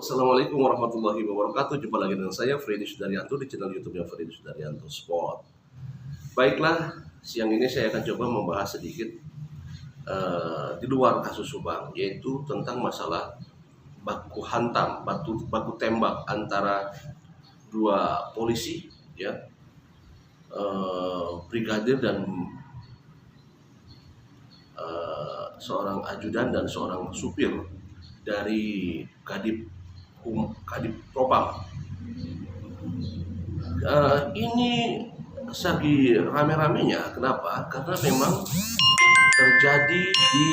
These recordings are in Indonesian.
Assalamualaikum warahmatullahi wabarakatuh. Jumpa lagi dengan saya Freddy Sudaryanto di channel YouTube-nya Freddy Sudaryanto Sport. Baiklah, siang ini saya akan coba membahas sedikit di luar kasus Subang, yaitu tentang masalah baku hantam, baku tembak antara dua polisi, ya, brigadir dan seorang ajudan dan seorang supir dari Kadip Propam. Ini lagi rame-ramenya. Kenapa? Karena memang terjadi di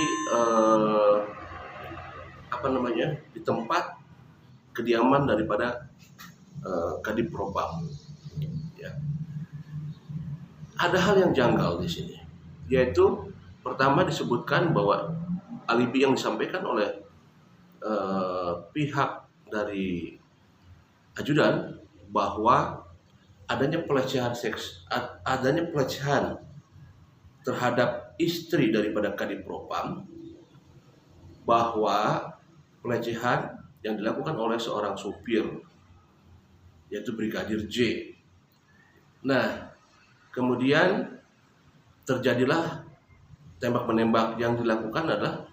di tempat kediaman daripada Kadip Propam. Ya. Ada hal yang janggal di sini, yaitu pertama disebutkan bahwa alibi yang disampaikan oleh pihak dari ajudan bahwa adanya pelecehan terhadap istri daripada Kadip Propam, bahwa pelecehan yang dilakukan oleh seorang supir yaitu Brigadir J. Nah, kemudian terjadilah tembak-menembak. Yang dilakukan adalah,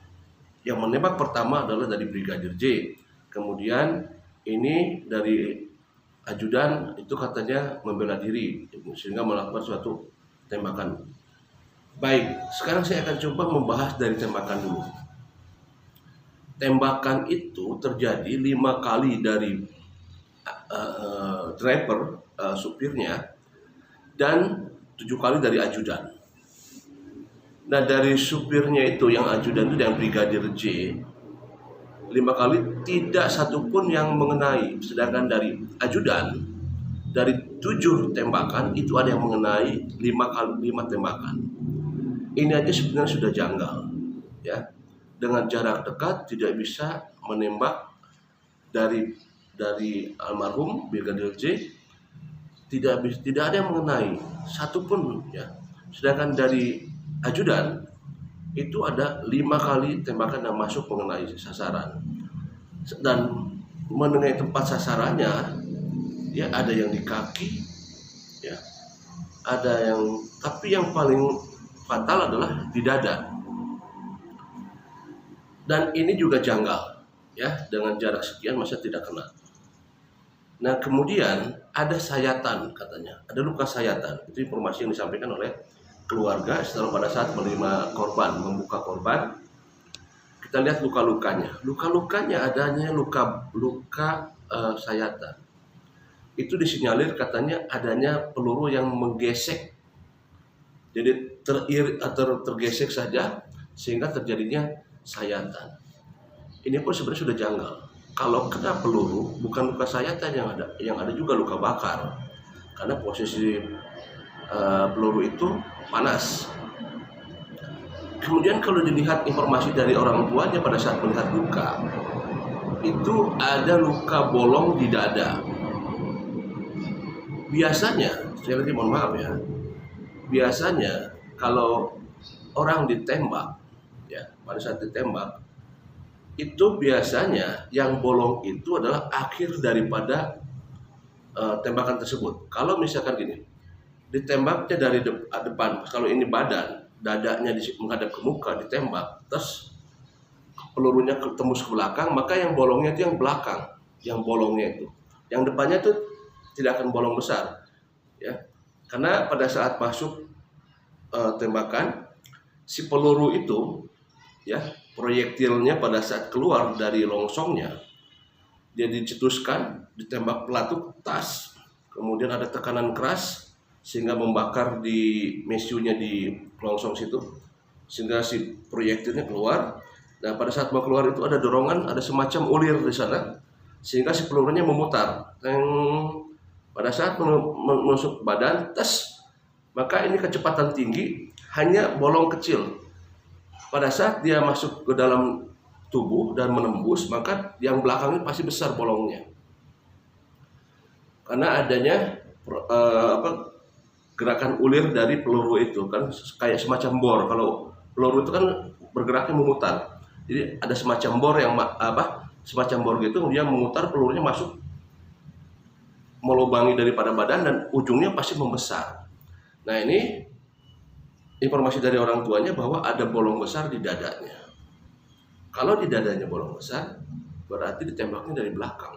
yang menembak pertama adalah dari Brigadir J. Kemudian ini dari ajudan itu katanya membela diri sehingga melakukan suatu tembakan. Baik, sekarang saya akan coba membahas dari tembakan dulu. Tembakan itu terjadi 5 kali dari driver, supirnya, dan 7 kali dari ajudan. Nah, dari supirnya itu, yang ajudan itu, yang Brigadir J, 5 kali tidak satupun yang mengenai. Sedangkan dari ajudan, dari 7 tembakan itu ada yang mengenai 5 tembakan. Ini aja sebenarnya sudah janggal, ya. Dengan jarak dekat tidak bisa menembak dari almarhum Brigadir J, tidak ada yang mengenai satupun, ya. Sedangkan dari ajudan itu ada 5 kali tembakan yang masuk mengenai sasaran, dan mengenai tempat sasarannya, ya, ada yang di kaki, ya, ada yang, tapi yang paling fatal adalah di dada. Dan ini juga janggal, ya, dengan jarak sekian masa tidak kena. Nah, kemudian ada sayatan, katanya ada luka sayatan. Itu informasi yang disampaikan oleh keluarga setelah pada saat menerima korban, membuka korban. Kita lihat luka-lukanya. Luka-lukanya adanya luka sayatan. Itu disinyalir katanya adanya peluru yang menggesek. Jadi tergesek saja sehingga terjadinya sayatan. Ini pun sebenarnya sudah janggal. Kalau kena peluru, bukan luka sayatan yang ada juga luka bakar. Karena posisi peluru itu panas. Kemudian kalau dilihat informasi dari orang tuanya pada saat melihat luka, itu ada luka bolong di dada. Biasanya, saya lagi mohon maaf ya, biasanya kalau orang ditembak, ya, pada saat ditembak, itu biasanya yang bolong itu adalah akhir daripada tembakan tersebut. Kalau misalkan gini, ditembaknya dari depan, kalau ini badan, dadanya menghadap ke muka, ditembak, terus pelurunya tembus ke belakang, maka yang bolongnya itu yang belakang, yang bolongnya itu, yang depannya itu tidak akan bolong besar, ya, karena pada saat masuk tembakan, si peluru itu, ya, proyektilnya pada saat keluar dari longsongnya, dia dicetuskan, ditembak pelatuk tas, kemudian ada tekanan keras sehingga membakar di mesunya di longsong situ, sehingga si proyektilnya keluar. Nah, pada saat mau keluar itu ada dorongan, ada semacam ulir di sana, sehingga si pelurunya memutar. Pada saat menusuk badan, maka ini kecepatan tinggi, hanya bolong kecil. Pada saat dia masuk ke dalam tubuh dan menembus, maka yang belakangnya pasti besar bolongnya. Karena adanya gerakan ulir dari peluru itu, kan kayak semacam bor. Kalau peluru itu kan bergeraknya memutar, jadi ada semacam bor yang semacam borgol itu dia memutar, pelurunya masuk melubangi daripada badan dan ujungnya pasti membesar. Nah, ini informasi dari orang tuanya bahwa ada bolong besar di dadanya. Kalau di dadanya bolong besar, berarti ditembaknya dari belakang.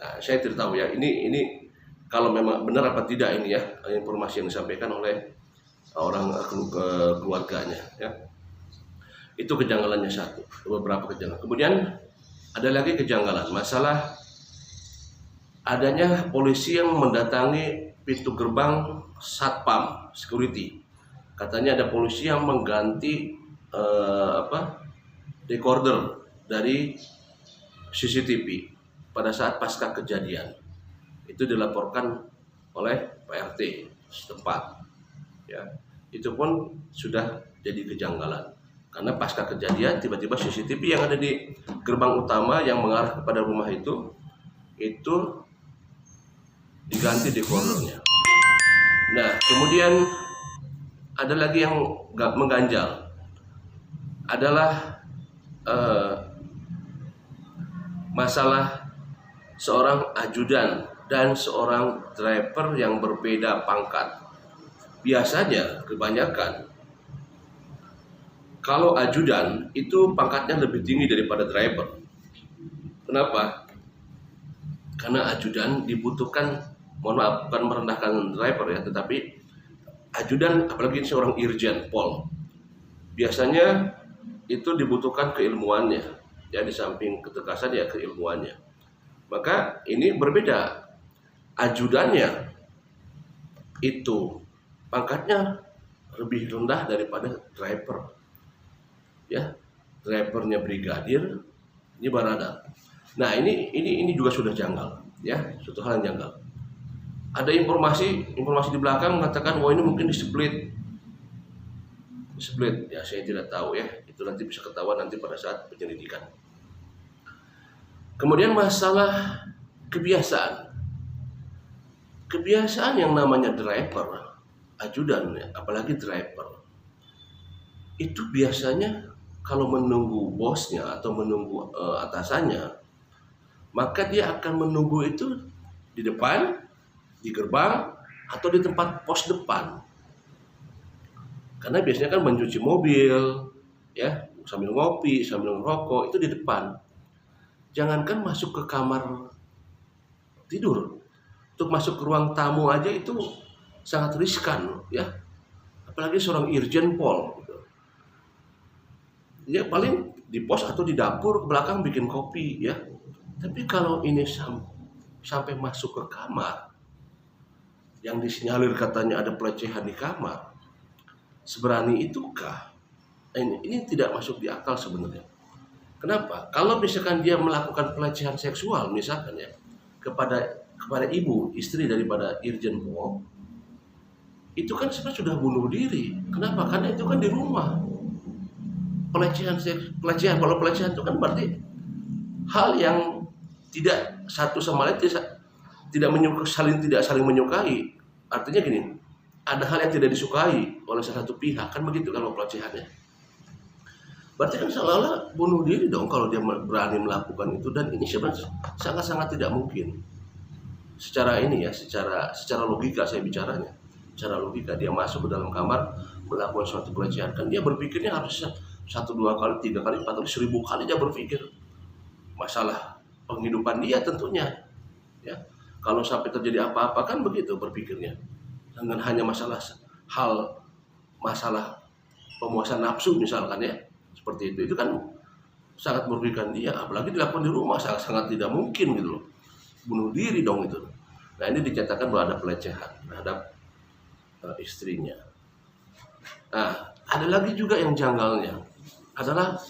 Nah, saya tidak tahu ya, ini kalau memang benar apa tidak ini ya, informasi yang disampaikan oleh orang keluarganya ya. Itu kejanggalannya satu, beberapa kejanggalan. Kemudian ada lagi kejanggalan masalah adanya polisi yang mendatangi pintu gerbang satpam security. Katanya ada polisi yang mengganti recorder dari CCTV pada saat pasca kejadian. Itu dilaporkan oleh Pak RT setempat. Ya, itu pun sudah jadi kejanggalan. Karena pasca kejadian tiba-tiba CCTV yang ada di gerbang utama yang mengarah kepada rumah itu diganti dekordernya. Nah, kemudian ada lagi yang mengganjal adalah masalah seorang ajudan dan seorang driver yang berbeda pangkat. Biasanya kebanyakan kalau ajudan itu pangkatnya lebih tinggi daripada driver. Kenapa? Karena ajudan dibutuhkan, mohon maaf, bukan merendahkan driver ya, tetapi ajudan, apalagi seorang irjen pol, biasanya itu dibutuhkan keilmuannya, ya, di samping ketegasan ya keilmuannya. Maka ini berbeda, ajudannya itu pangkatnya lebih rendah daripada driver. Ya, drivernya brigadir, ini barada. Nah, ini juga sudah janggal, ya, suatu hal yang janggal. Ada informasi di belakang mengatakan, wah ini mungkin displit, ya saya tidak tahu ya, itu nanti bisa ketahuan nanti pada saat penyelidikan. Kemudian masalah kebiasaan yang namanya driver, ajudan, ya, apalagi driver, itu biasanya kalau menunggu bosnya atau menunggu atasannya, maka dia akan menunggu itu di depan, di gerbang, atau di tempat pos depan. Karena biasanya kan mencuci mobil, ya, sambil ngopi, sambil ngerokok, itu di depan. Jangankan masuk ke kamar tidur, untuk masuk ke ruang tamu aja itu sangat riskan, ya. Apalagi seorang irjen pol. Ya paling di pos atau di dapur ke belakang bikin kopi ya. Tapi kalau ini sampai masuk ke kamar yang disinyalir katanya ada pelecehan di kamar, seberani itukah? Ini tidak masuk di akal sebenarnya. Kenapa? Kalau misalkan dia melakukan pelecehan seksual misalkan ya kepada ibu, istri daripada irjen pol, itu kan sebenarnya sudah bunuh diri. Kenapa? Karena itu kan di rumah. Pelecehan, kalau pelecehan itu kan berarti hal yang tidak satu sama lain tidak saling menyukai. Artinya gini, ada hal yang tidak disukai oleh salah satu pihak, kan begitu kalau pelecehannya. Berarti kan seolah-olah bunuh diri dong kalau dia berani melakukan itu, dan ini sebenarnya sangat-sangat tidak mungkin. Secara ini ya, secara logika saya bicaranya. Secara logika dia masuk ke dalam kamar melakukan suatu pelecehan, kan dia berpikirnya harus 1, 2 kali, 3 kali, 4 kali, 1000 kali dia berpikir masalah penghidupan dia tentunya ya. Kalau sampai terjadi apa-apa kan begitu berpikirnya, dengan hanya masalah pemuasan nafsu misalkan ya, seperti itu kan sangat merugikan dia. Apalagi dilakukan di rumah, sangat tidak mungkin gitu loh, bunuh diri dong itu. Nah, ini dinyatakan bahwa ada pelecehan terhadap istrinya. Nah, ada lagi juga yang janggalnya adalah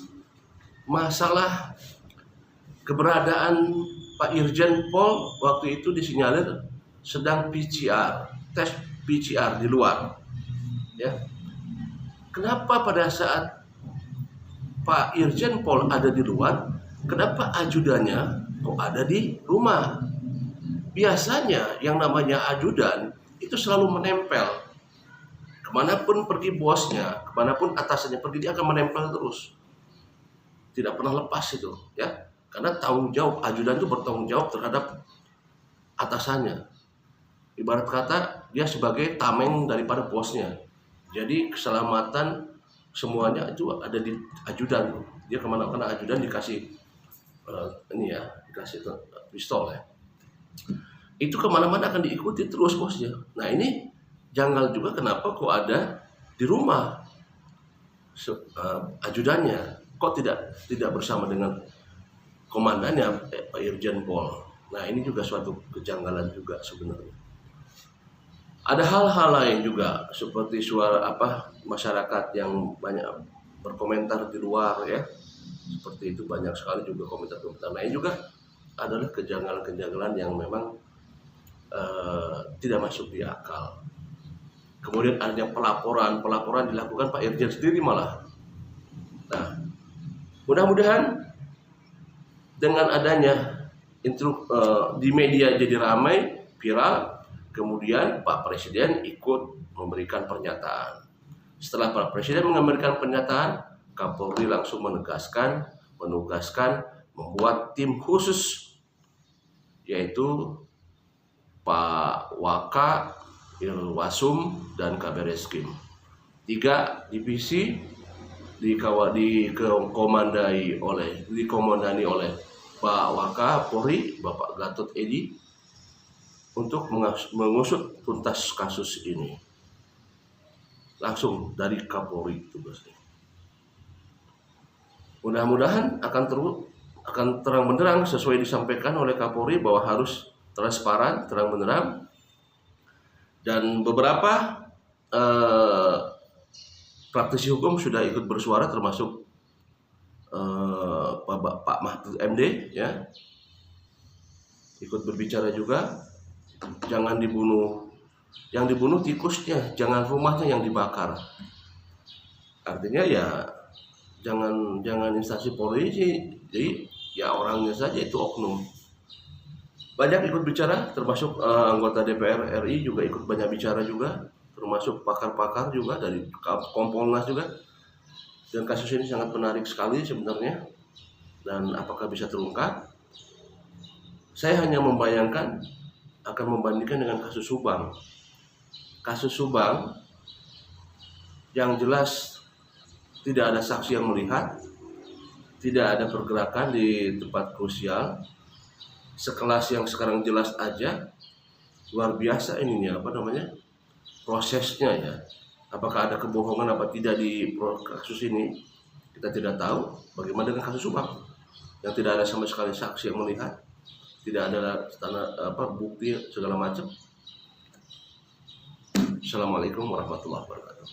masalah keberadaan Pak Irjen Pol waktu itu disinyalir sedang tes PCR di luar. Ya. Kenapa pada saat Pak Irjen Pol ada di luar, kenapa ajudannya kok ada di rumah? Biasanya yang namanya ajudan itu selalu menempel. Kemanapun pergi bosnya, kemanapun atasannya pergi, dia akan menempel terus. tidak pernah lepas itu, ya. Karena tanggung jawab ajudan itu bertanggung jawab terhadap atasannya. Ibarat kata dia sebagai tameng daripada bosnya. Jadi keselamatan semuanya itu ada di ajudan. Dia kemana-mana ajudan dikasih dikasih pistol ya. Itu kemana-mana akan diikuti terus bosnya. Nah ini janggal juga kenapa kok ada di rumah ajudannya, kok tidak bersama dengan komandannya Pak Irjen Pol. Nah ini juga suatu kejanggalan juga sebenarnya. Ada hal-hal lain juga seperti suara masyarakat yang banyak berkomentar di luar ya, seperti itu banyak sekali juga komentar-komentar. Nah ini juga adalah kejanggalan-kejanggalan yang memang tidak masuk di akal. Kemudian ada pelaporan dilakukan Pak Irjen sendiri malah. Nah, mudah-mudahan dengan adanya di media jadi ramai, viral, kemudian Pak Presiden ikut memberikan pernyataan. Setelah Pak Presiden memberikan pernyataan, Kapolri langsung menugaskan membuat tim khusus, yaitu Pak Waka, Irwasum, dan Kabar Eskrim. 3 divisi dikomandani oleh Pak Waka Polri, Bapak Gatot Edi, untuk mengusut tuntas kasus ini. Langsung dari Kapolri tugasnya. Mudah-mudahan akan terang benderang sesuai disampaikan oleh Kapolri bahwa harus transparan, terang benderang. Dan beberapa praktisi hukum sudah ikut bersuara, termasuk Pak Mahfud MD ya, ikut berbicara juga. Jangan dibunuh, yang dibunuh tikusnya, jangan rumahnya yang dibakar. Artinya ya jangan instansi polisi, jadi ya orangnya saja itu oknum. Banyak ikut bicara, termasuk anggota DPR RI juga ikut banyak bicara juga, termasuk pakar-pakar juga dari Kompolnas juga. Dan kasus ini sangat menarik sekali sebenarnya. Dan apakah bisa terungkap? Saya hanya membayangkan akan membandingkan dengan kasus Subang. Kasus Subang yang jelas tidak ada saksi yang melihat, tidak ada pergerakan di tempat krusial. Sekelas yang sekarang jelas aja, luar biasa ininya prosesnya ya. Apakah ada kebohongan apa tidak di kasus ini, kita tidak tahu. Bagaimana dengan kasus Subang yang tidak ada sama sekali saksi yang melihat, tidak ada bukti segala macam. Assalamualaikum warahmatullahi wabarakatuh.